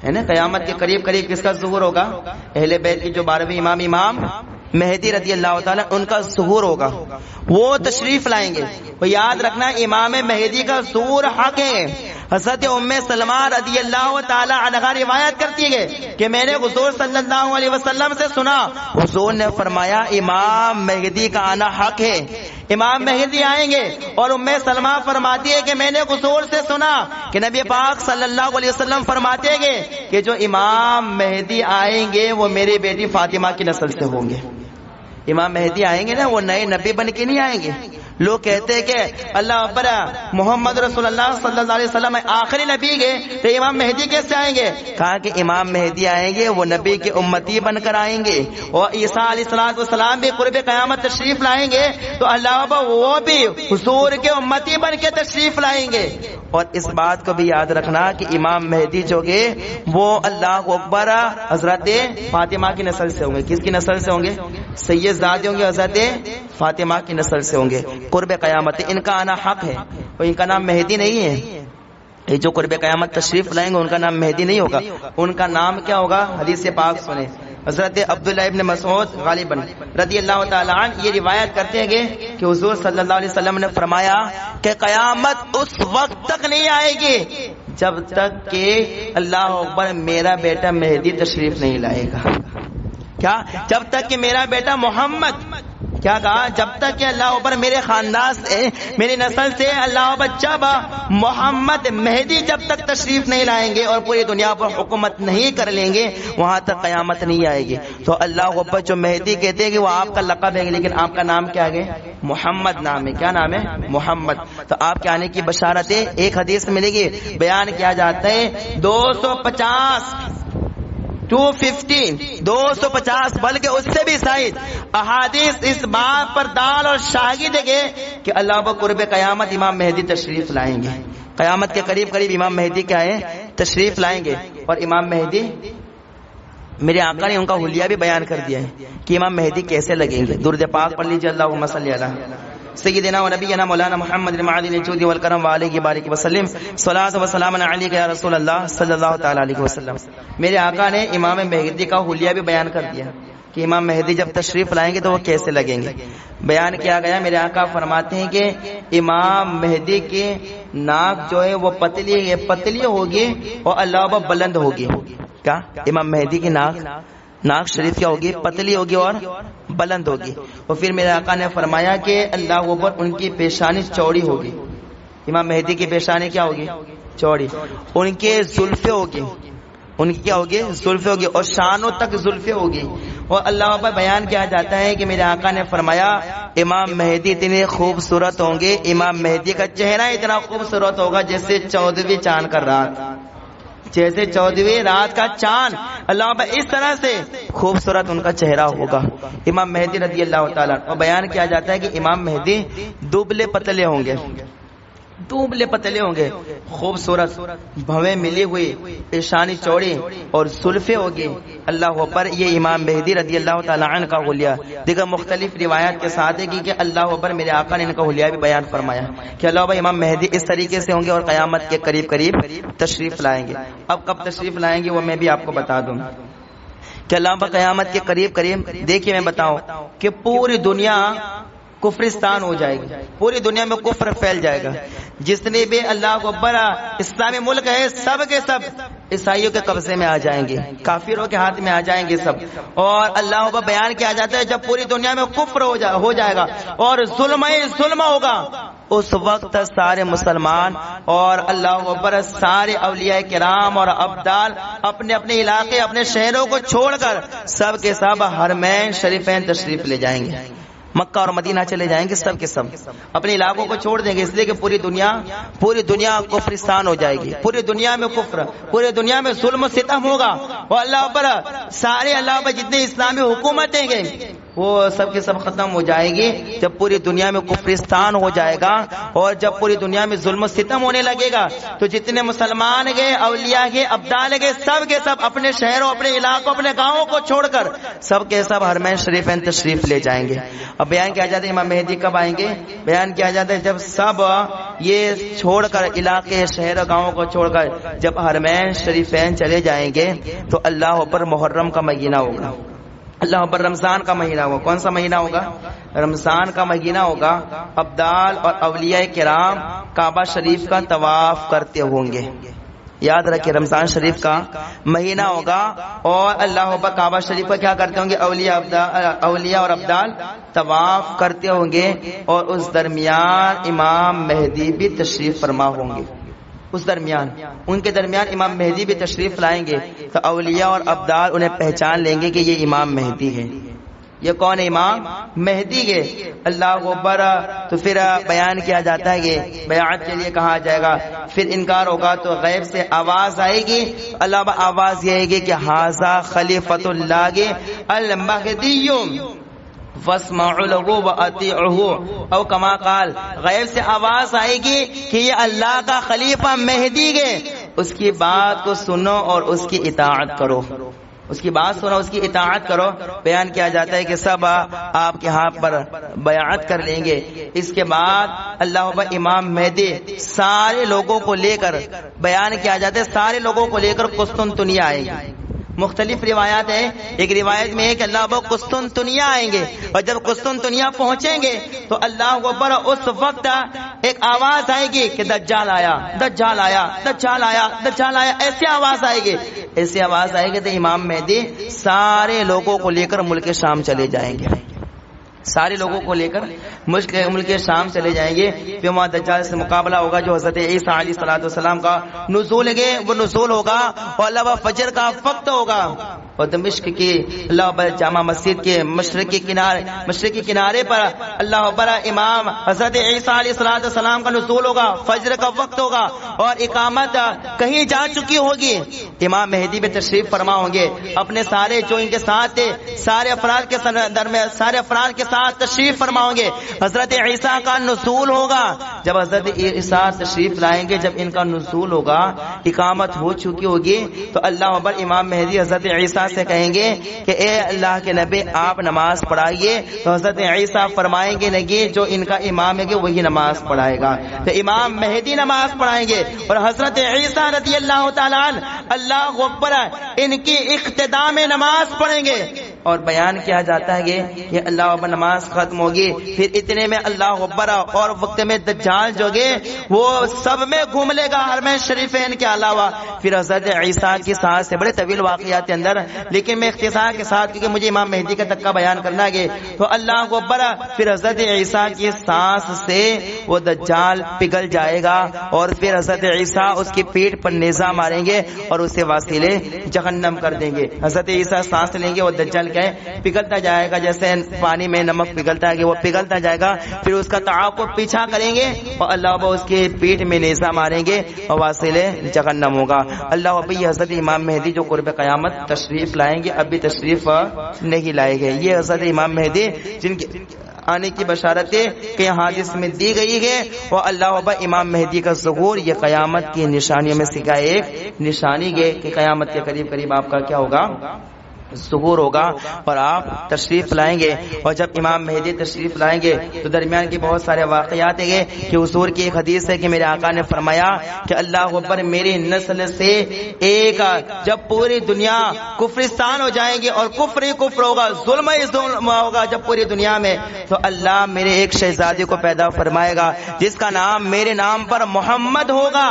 ہے نا. قیامت کے قریب قریب کس کا ظہور ہوگا؟ اہل بیت کی جو 12ویں امام مہدی رضی اللہ تعالی ان کا ظہور ہوگا. وہ تشریف لائیں گے. وہ یاد رکھنا امام مہدی کا ظہور حق ہے. حضرت ام سلمہ رضی اللہ تعالی عنہا روایت کرتی ہے کہ میں نے حضور صلی اللہ علیہ وسلم سے سنا، حضور نے فرمایا امام مہدی کا آنا حق ہے، امام مہدی آئیں گے. اور ام سلمہ فرماتی ہے کہ میں نے حضور سے سنا کہ نبی پاک صلی اللہ علیہ وسلم فرماتے ہیں کہ جو امام مہدی آئیں گے وہ میری بیٹی فاطمہ کی نسل سے ہوں گے. امام مہدی آئیں گے نا، وہ نئے نبی بن کے نہیں آئیں گے. لوگ کہتے ہیں کہ اللہ اکبر محمد رسول اللہ صلی اللہ علیہ وسلم آخری نبی گئے تو امام مہدی کیسے آئیں گے؟ کہا کہ امام مہدی آئیں گے وہ نبی کے امتی بن کر آئیں گے، اور عیسیٰ علیہ السلام بھی قرب قیامت تشریف لائیں گے تو اللہ اکبر وہ بھی حضور کے امتی بن کے تشریف لائیں گے. اور اس بات کو بھی یاد رکھنا کہ امام مہدی جو گے وہ اللہ اکبر حضرت فاطمہ کی نسل سے ہوں گے. کس کی نسل سے ہوں گے؟ سید زادے ہوں گے، حضرت فاطمہ کی نسل سے ہوں گے. قرب قیامت ان کا آنا حق ہے، اور ان کا نام مہدی نہیں ہے. یہ جو قرب قیامت تشریف لائیں گے ان کا نام مہدی نہیں ہوگا. ان کا نام کیا ہوگا؟ حدیث پاک سنیں. حضرت عبداللہ ابن مسعود غالباً رضی اللہ تعالی عنہ یہ روایت کرتے ہیں کہ حضور صلی اللہ علیہ وسلم نے فرمایا کہ قیامت اس وقت تک نہیں آئے گی جب تک کہ اللہ اکبر میرا بیٹا مہدی تشریف نہیں لائے گا. کیا؟ جب تک کہ میرا بیٹا محمد، کیا کہا؟ جب تک کہ اللہ اکبر میرے خاندان سے، میری نسل سے اللہ اکبر جب محمد مہدی جب تک تشریف نہیں لائیں گے اور پوری دنیا پر حکومت نہیں کر لیں گے وہاں تک قیامت نہیں آئے گی. تو اللہ اکبر جو مہدی کہتے ہیں کہ وہ آپ کا لقب ہے، لیکن آپ کا نام کیا ہے؟ محمد نام ہے. کیا نام ہے؟ محمد. تو آپ کے آنے کی بشارت ہے. ایک حدیث ملے گی، بیان کیا جاتا ہے 250 بلکہ اس سے بھی زائد احادیث اس بات پر دال اور شاہد ہے کہ اللہ اکبر قرب قیامت امام مہدی تشریف لائیں گے. قیامت کے قریب قریب امام مہدی کیا ہے؟ تشریف لائیں گے. اور امام مہدی میرے آقا نے ان کا حلیہ بھی بیان کر دیا ہے کہ امام مہدی کیسے لگیں گے. درود پاک پڑھ لیجیے، اللہم صلی علی سیدنا و نبینا مولانا محمد المعدن الجود والکرم وعلیہ بارک وسلم، صلاۃ و سلام علیک یا رسول اللہ صلی اللہ تعالی علیہ وسلم. میرے آقا نے امام مہدی کا حلیہ بھی بیان کر دیا کہ امام مہدی جب تشریف لائیں گے تو وہ کیسے لگیں گے. بیان کیا گیا، میرے آقا فرماتے ہیں کہ امام مہدی کی ناک جو ہے وہ پتلی ہوگی اور اللہ اکبر بلند ہوگی. کیا؟ امام مہدی کی ناک شریف کیا ہوگی؟ پتلی ہوگی اور بلند ہوگی. اور پھر میرے آقا نے فرمایا کہ اللہ اکبر ان کی پیشانی چوڑی ہوگی. امام مہدی کی پیشانی کیا ہوگی؟ چوڑی. ان کے زلفیں ہوگی، ان کی کیا ہوگی؟ زلفیں ہوگی، اور شانوں تک زلفیں ہوگی. اور اللہ اکبر بیان کیا جاتا ہے کہ میرے آقا نے فرمایا امام مہدی اتنے خوبصورت ہوں گے، امام مہدی کا چہرہ اتنا خوبصورت ہوگا جیسے 14ویں چاند کا رات، جیسے 14ویں رات کا چاند. اللہ اکبر اس طرح سے خوبصورت ان کا چہرہ ہوگا امام مہدی رضی اللہ تعالیٰ. اور بیان کیا جاتا ہے کہ امام مہدی دبلے پتلے ہوں گے، دبلے پتلے ہوں گے، خوبصورت بھویں ملی ہوئی، پیشانی چوڑی اور زلفیں ہوگی. اللہ اکبر یہ امام مہدی رضی اللہ تعالیٰ عنہ کا حلیہ دیگر مختلف روایات کے ساتھ ہے کہ اللہ اکبر میرے آقا نے ان کا حلیہ بھی بیان فرمایا کہ اللہ اکبر امام مہدی اس طریقے سے ہوں گے اور قیامت کے قریب قریب تشریف لائیں گے. اب کب تشریف لائیں گے وہ میں بھی آپ کو بتا دوں کہ اللہ اکبر قیامت کے قریب قریب. دیکھیے میں بتاؤں کہ پوری دنیا کفرستان ہو جائے گی، پوری دنیا میں کفر پھیل جائے گا. جتنے بھی اللہ اکبر اسلامی ملک ہے سب کے سب عیسائیوں کے قبضے میں آ جائیں گے، کافروں کے ہاتھ میں آ جائیں گے سب. اور اللہ اکبر بیان کیا جاتا ہے جب پوری دنیا میں کفر ہو جائے گا اور ظلم ہوگا، اس وقت سارے مسلمان اور اللہ اکبر سارے اولیاء کرام اور ابدال اپنے اپنے علاقے اپنے شہروں کو چھوڑ کر سب کے سب حرمین شریفین تشریف لے جائیں گے، مکہ اور مدینہ چلے جائیں گے، سب کے سب اپنے علاقوں کو چھوڑ دیں گے، اس لیے کہ پوری دنیا کفرستان ہو جائے گی، پوری دنیا میں کفر، پوری دنیا میں ظلم و ستم ہوگا. اور اللہ پر سارے اللہ پر جتنے اسلامی حکومتیں گے وہ سب کے سب ختم ہو جائے گی جب پوری دنیا میں کفرستان ہو جائے گا. اور جب پوری دنیا میں ظلم و ستم ہونے لگے گا تو جتنے مسلمان گئے، اولیاء گئے، ابدال گئے، سب کے سب اپنے شہروں اپنے علاقوں اپنے گاؤں کو چھوڑ کر سب کے سب حرمین شریفین تشریف لے جائیں گے. اب بیان کیا جاتا ہے امام مہدی کب آئیں گے؟ بیان کیا جاتا ہے جب سب یہ چھوڑ کر علاقے شہر گاؤں کو چھوڑ کر جب حرمین شریفین چلے جائیں گے تو اللہ پر محرم کا مہینہ ہوگا، اللہ پر رمضان کا مہینہ ہوگا. کون سا مہینہ ہوگا؟ رمضان کا مہینہ ہوگا. ابدال اور اولیاء کرام کعبہ شریف کا طواف کرتے ہوں گے. یاد رکھیں رمضان شریف کا مہینہ ہوگا اور اللہ اکبر کعبہ شریف کا کیا کرتے ہوں گے؟ اولیاء اور ابدال طواف کرتے ہوں گے اور اس درمیان امام مہدی بھی تشریف فرما ہوں گے. اس درمیان ان کے درمیان امام مہدی بھی تشریف لائیں گے تو اولیاء اور ابدال انہیں پہچان لیں گے کہ یہ امام مہدی ہے. یہ کون ہے؟ امام مہدی ہے. اللہ اکبر. تو پھر بیان کیا جاتا ہے کہ بیعت کے لیے کہا جائے گا، پھر انکار ہوگا تو غیب سے آواز آئے گی. اللہ آواز یہ آئے گی کہ ھذا خلیفۃ اللہ المہدی فاسمعوا له واطیعوه او کما قال. غیب سے آواز آئے گی کہ یہ اللہ کا خلیفہ مہدی ہے، اس کی بات کو سنو اور اس کی اطاعت کرو، اس کی بات سنو اس کی اطاعت کرو. بیان کیا جاتا ہے کہ سب آپ کے ہاتھ پر بیعت کر لیں گے. اس کے بعد اللہ امام مہدی سارے لوگوں کو لے کر بیان کیا جاتا ہے سارے لوگوں کو لے کر قسطنطنیہ آئے گی. مختلف روایات ہیں. ایک روایت میں ہے کہ اللہ قسطنطنیہ آئیں گے اور جب قسطنطنیہ پہنچیں گے تو اللہ اکبر اس وقت ایک آواز آئے گی کہ دجال آیا، دجال آیا، دجال آیا، دجال آیا. ایسی آواز آئے گی، ایسی آواز آئے گی تو امام مہدی سارے لوگوں کو لے کر ملک شام چلے جائیں گے، سارے لوگوں کو لے کر ملک شام چلے جائیں گے. پھر وہاں دجال سے مقابلہ ہوگا جو حضرت عیسیٰ علیہ السلام کا نزول ہے وہ نزول ہوگا اور اللہ فجر کا وقت ہوگا اور دمشق کی اللہ جامع مسجد کے مشرقی کنارے پر اللہ اکبر امام حضرت عیسیٰ علیہ السلام کا نزول ہوگا، فجر کا وقت ہوگا اور اقامت کہیں جا چکی ہوگی. امام مہدی میں تشریف فرما ہوں گے اپنے سارے جو ان کے ساتھ تھے سارے افراد کے ساتھ تشریف فرما ہوں گے. حضرت عیسیٰ کا نزول ہوگا. جب حضرت عیسیٰ تشریف لائیں گے جب ان کا نزول ہوگا اقامت ہو چکی ہوگی تو اللہ اکبر امام مہدی حضرت عیسیٰ سے کہیں گے کہ اے اللہ کے نبی آپ نماز پڑھائیے. تو حضرت عیسیٰ فرمائیں گے نہیں، جو ان کا امام ہے کہ وہی نماز پڑھائے گا. تو امام مہدی نماز پڑھائیں گے اور حضرت عیسیٰ رضی اللہ تعالیٰ اللہ اکبر ان کی اقتداء میں نماز پڑھیں گے. اور بیان کیا جاتا ہے کہ اللہ اکبر نماز ختم ہوگی پھر اتنے میں اللہ اکبر اور وقت میں دجال جو گے وہ سب میں گھوم لے گا حرمین شریفین کے علاوہ. پھر حضرت عیسیٰ کی سانس سے بڑے طویل واقعات کے اندر لیکن میں اختصار کے ساتھ کیونکہ مجھے امام مہدی کا تک کا بیان کرنا ہے تو اللہ کو بڑا پھر حضرت عیسیٰ کی سانس سے وہ دجال پگھل جائے گا اور پھر حضرت عیسیٰ اس کی پیٹھ پر نیزہ ماریں گے اور اسے واسطے جہنم کر دیں گے. حضرت عیسیٰ سانس لیں گے وہ دجال کیا ہے پگھلتا جائے گا جیسے پانی میں نمک پگھلتا ہے کہ وہ پگھلتا جائے گا. پھر اس کا تعاقب پیچھا کریں گے اور اللہ اس کی پیٹھ میں نیزہ ماریں گے اور واسطے جہنم ہوگا. اللہ ابھی حضرت امام مہدی جو قرب قیامت تشریف لائیں گے اب بھی تشریف نہیں لائے گئے. یہ حضرت امام مہدی جن کے آنے کی بشارت کہ حادث میں دی گئی ہے اور اللہ اکبر امام مہدی کا ظہور یہ قیامت کی نشانیوں میں سے ایک نشانی ہے کہ قیامت کے قریب آپ کا کیا ہوگا ظہور ہوگا اور آپ تشریف لائیں گے. اور جب امام مہدی تشریف لائیں گے تو درمیان کے بہت سارے واقعات ہیں کہ حضور کی ایک حدیث ہے کہ میرے آقا نے فرمایا کہ اللہ اکبر میری نسل سے ایک جب پوری دنیا کفرستان ہو جائیں گے اور کفر ہی کفر ہوگا, ظلم ہی ظلم ہوگا جب پوری دنیا میں, تو اللہ میرے ایک شہزادے کو پیدا فرمائے گا جس کا نام میرے نام پر محمد ہوگا.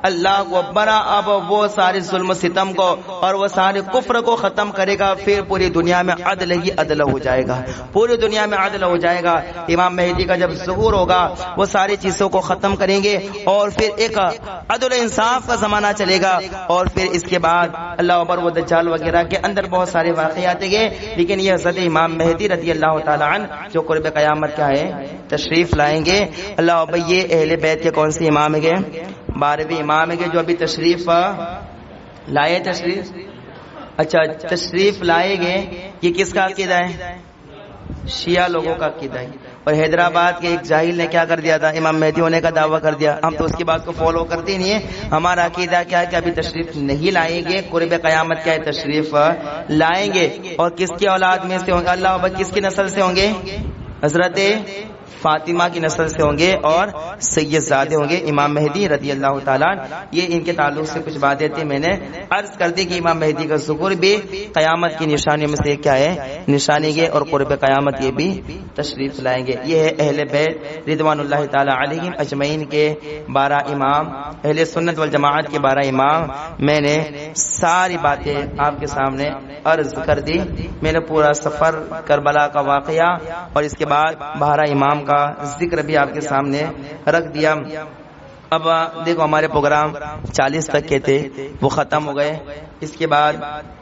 اللہ اکبر, اب وہ سارے ظلم و ستم کو اور وہ سارے کفر کو ختم کرے گا, پھر پوری دنیا میں عدل ہی عدل ہو جائے گا, پوری دنیا میں عدل ہو جائے گا. امام مہدی کا جب ظہور ہوگا وہ ساری چیزوں کو ختم کریں گے اور پھر ایک عدل انصاف کا زمانہ چلے گا. اور پھر اس کے بعد اللہ اکبر وہ دجال وغیرہ کے اندر بہت سارے واقعات ہیں, لیکن یہ حضرت امام مہدی رضی اللہ تعالی عنہ جو قرب قیامت کیا ہے تشریف لائیں گے. اللہ اکبر, یہ اہل بیت کے کون سے امام ہیں؟ 12ویں امام ہے جو ابھی تشریف لائے. تشریف لائے گے. یہ کس کا عقیدہ ہے؟ شیعہ لوگوں کا عقیدہ ہے. اور حیدرآباد کے ایک جاہل نے کیا کر دیا تھا, امام مہدی ہونے کا دعویٰ کر دیا. ہم تو اس کی بات کو فالو کرتے نہیں ہیں. ہمارا عقیدہ کیا ہے کہ ابھی تشریف نہیں لائیں گے, قرب قیامت کیا ہے تشریف لائیں گے. اور کس کی اولاد میں سے ہوں گے؟ اللہ اکبر, کس کی نسل سے ہوں گے؟ حضرت فاطمہ کی نسل سے ہوں گے اور سید زادے ہوں گے امام مہدی رضی اللہ تعالیٰ. یہ ان کے تعلق سے کچھ باتیں تھیں, میں نے عرض کر دی کہ امام مہدی کا ظہور بھی قیامت کی نشانیوں میں سے کیا ہے, نشانی ہے, اور قرب قیامت یہ بھی تشریف لائیں گے. یہ ہے اہل بیت رضوان اللہ تعالیٰ علیہم اجمعین کے 12 امام, اہل سنت والجماعت کے 12 امام. میں نے ساری باتیں آپ کے سامنے عرض کر دی. میں نے پورا سفر کربلا کا واقعہ اور اس کے بعد 12 امام کا ذکر بھی آپ کے سامنے رکھ دیا. اب دیکھو ہمارے پروگرام 40 تک کے تھے, وہ ختم ہو گئے. اس کے بعد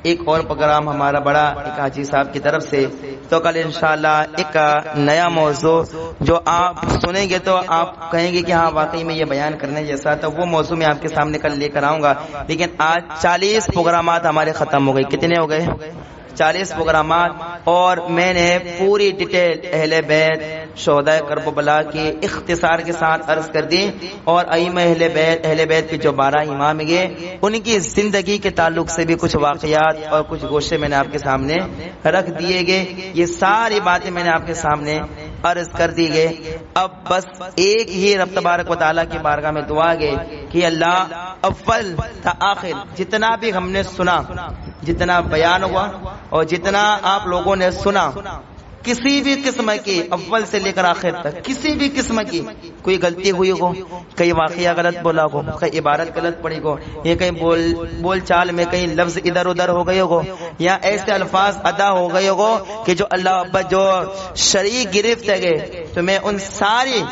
ایک اور پروگرام ہمارا بڑا ایک حاجی صاحب کی طرف سے, تو کل انشاءاللہ ایک نیا موضوع جو آپ سنیں گے تو آپ کہیں گے کہ ہاں واقعی میں یہ بیان کرنے جیسا, تو وہ موضوع میں آپ کے سامنے کل لے کر آؤں گا. لیکن آج 40 پروگرامات ہمارے ختم ہو گئے. کتنے ہو گئے؟ 40 پروگرامات. اور میں نے پوری ڈیٹیل اہل بیت شہداء کربلا کی اختصار کے ساتھ عرض کر دی, اور ائمہ اہل بیت کے جو 12 امام ہیں ان کی زندگی کے تعلق سے بھی کچھ واقعات اور کچھ گوشے میں نے آپ کے سامنے رکھ دیے گئے. یہ ساری باتیں میں نے آپ کے سامنے عرض کر دی گئے. اب بس ایک ہی رب تبارک و تعالیٰ کی بارگاہ میں دعا گئے کہ اللہ اول تا آخر جتنا بھی ہم نے سنا, جتنا بیان ہوا اور جتنا آپ لوگوں نے سنا, کسی بھی قسم کی اول سے لے کر آخر تک کسی بھی قسم کی کوئی غلطی ہوئی ہو, کئی واقعہ غلط بولا ہو, کئی عبارت غلط پڑی ہو, یا کہیں بول چال میں کہیں لفظ ادھر ادھر ہو گئے ہو, یا ایسے الفاظ ادا ہو گئے ہو کہ جو اللہ ابا جو شرعی گرفت ہے گئے, تو میں ان ساری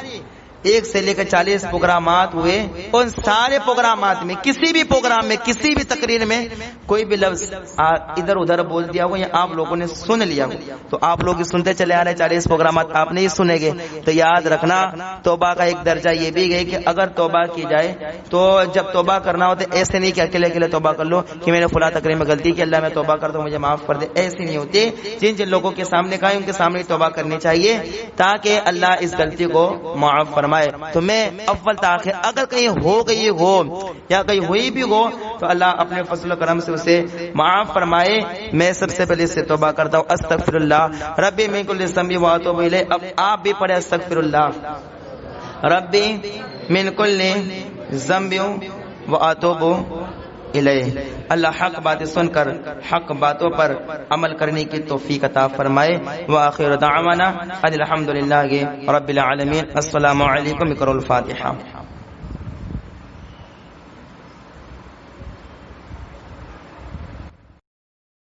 1 سے لے کر 40 پروگرامات ہوئے, ان سارے پروگرامات میں کسی بھی پروگرام میں کسی بھی تقریر میں کوئی بھی لفظ ادھر ادھر بول دیا ہو یا آپ لوگوں نے سن لیا ہو, تو آپ لوگ سنتے چلے آ رہے 40 پروگرامات آپ نہیں سنیں گے. تو یاد رکھنا توبہ کا ایک درجہ یہ بھی گئے کہ اگر توبہ کی جائے تو جب توبہ کرنا ہو تو ایسے نہیں کہ اکیلے اکیلے توبہ کر لو کہ میں نے فلاں تقریر میں غلطی کی, اللہ میں توبہ کر دو مجھے معاف کر دے, ایسی نہیں ہوتی. جن جن لوگوں کے سامنے کہا ان کے سامنے توبہ کرنی چاہیے تاکہ اللہ اس غلطی کو معاف فرمائے. تو میں اول تاخیر اگر کہیں ہو گئی ہو یا کہیں ہوئی بھی ہو تو اللہ اپنے فضل و کرم سے اسے معاف فرمائے. میں سب سے پہلے اس سے توبہ کرتا ہوں, استغفر اللہ ربی من کل ذنب و اتوب الیہ. اب آپ بھی پڑھیں استغفر اللہ ربی من کل ذنب و اتوب الیہ. اللہ حق باتیں سن کر حق باتوں پر عمل کرنے کی توفیق عطا فرمائے. وآخر دعوانا الحمدللہ رب العالمین. السلام علیکم. اقرأوا الفاتحہ.